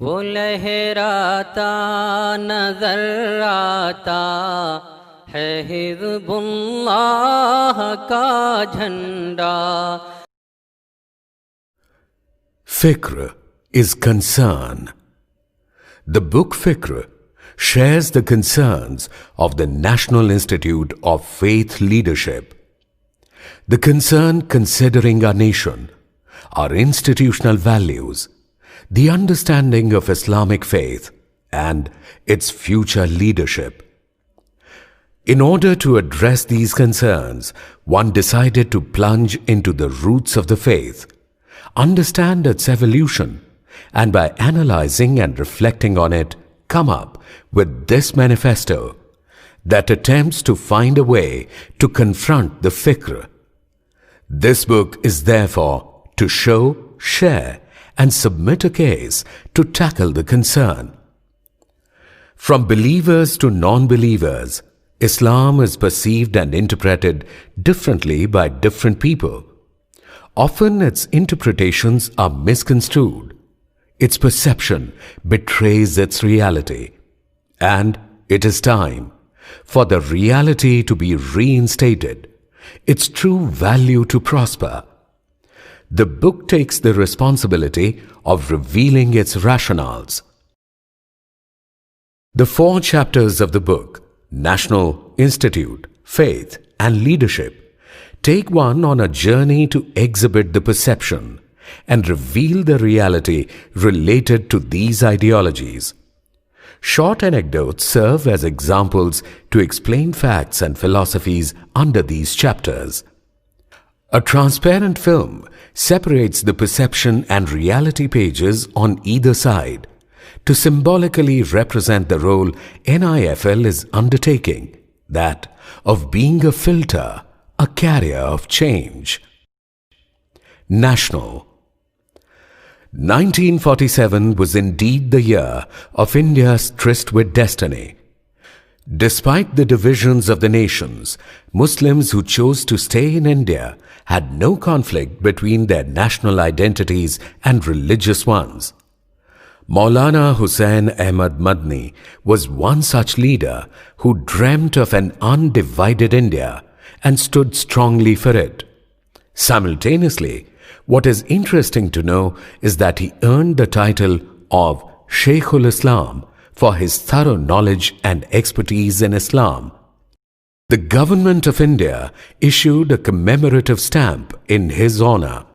वो लहराता नजर आता है हिज़्बुल्लाह का झंडा. Fikr is concern. The book Fikr shares the concerns of the National Institute of Faith Leadership. The concern considering our nation, our institutional values, the understanding of Islamic faith and its future leadership. In order to address these concerns, one decided to plunge into the roots of the faith, understand its evolution, and by analyzing and reflecting on it, come up with this manifesto that attempts to find a way to confront the fikr. This book is therefore to show, share, and submit a case to tackle the concern. From believers to non-believers, Islam is perceived and interpreted differently by different people. Often its interpretations are misconstrued. Its perception betrays its reality. And it is time for the reality to be reinstated, its true value to prosper. The book takes the responsibility of revealing its rationales. The 4 chapters of the book, National Institute, Faith and Leadership, take one on a journey to exhibit the perception and reveal the reality related to these ideologies. Short anecdotes serve as examples to explain facts and philosophies under these chapters. A transparent film separates the perception and reality pages on either side to symbolically represent the role NIFL is undertaking, that of being a filter, a carrier of change. National. 1947 was indeed the year of India's tryst with destiny. Despite the divisions of the nations, Muslims who chose to stay in India had no conflict between their national identities and religious ones. Maulana Hussain Ahmad Madni was one such leader who dreamt of an undivided India and stood strongly for it. Simultaneously, what is interesting to know is that he earned the title of Sheikhul Islam for his thorough knowledge and expertise in Islam. The government of India issued a commemorative stamp in his honor.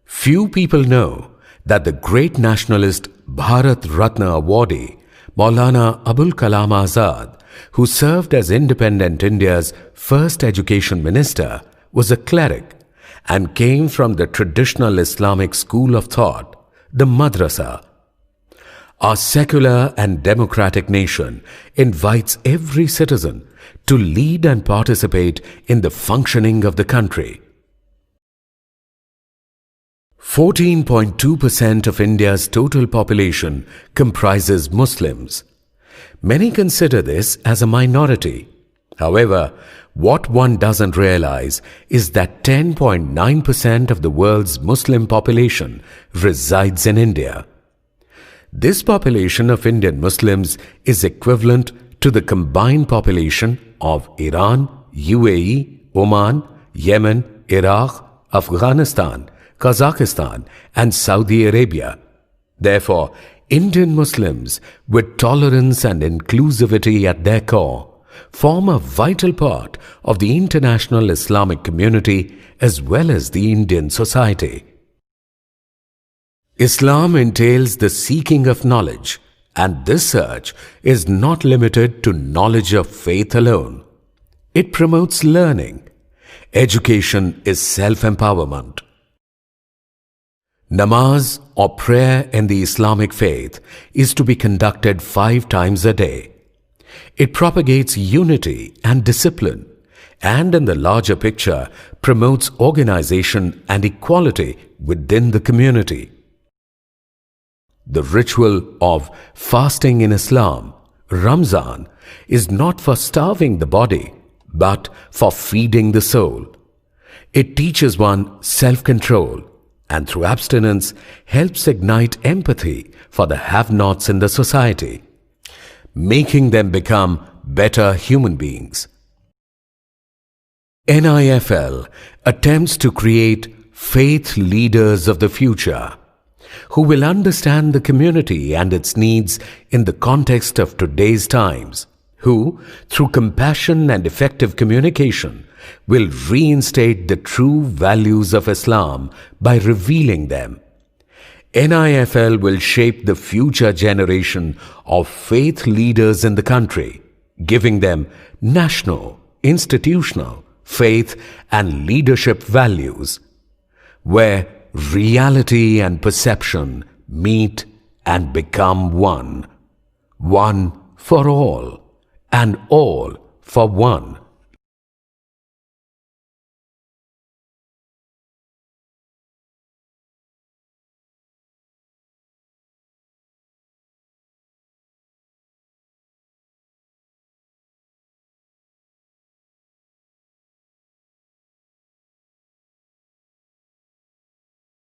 Few people know that the great nationalist Bharat Ratna awardee Maulana Abul Kalam Azad, who served as independent India's first education minister, was a cleric and came from the traditional Islamic school of thought, the madrasa. Our secular and democratic nation invites every citizen to lead and participate in the functioning of the country. 14.2% of India's total population comprises Muslims. Many consider this as a minority. However, what one doesn't realize is that 10.9% of the world's Muslim population resides in India. This population of Indian Muslims is equivalent to the combined population of Iran, UAE, Oman, Yemen, Iraq, Afghanistan, Kazakhstan and Saudi Arabia. Therefore, Indian Muslims, with tolerance and inclusivity at their core, form a vital part of the international Islamic community as well as the Indian society. Islam entails the seeking of knowledge, and this search is not limited to knowledge of faith alone. It promotes learning. Education is self-empowerment. Namaz or prayer in the Islamic faith is to be conducted 5 times a day. It propagates unity and discipline, and in the larger picture promotes organization and equality within the community. The ritual of fasting in Islam, Ramzan, is not for starving the body, but for feeding the soul. It teaches one self-control, and through abstinence helps ignite empathy for the have-nots in the society, making them become better human beings. NIFL attempts to create faith leaders of the future who will understand the community and its needs in the context of today's times, who, through compassion and effective communication, will reinstate the true values of Islam by revealing them. NIFL will shape the future generation of faith leaders in the country, giving them national, institutional, faith and leadership values, where reality and perception meet and become one. One for all and all for one.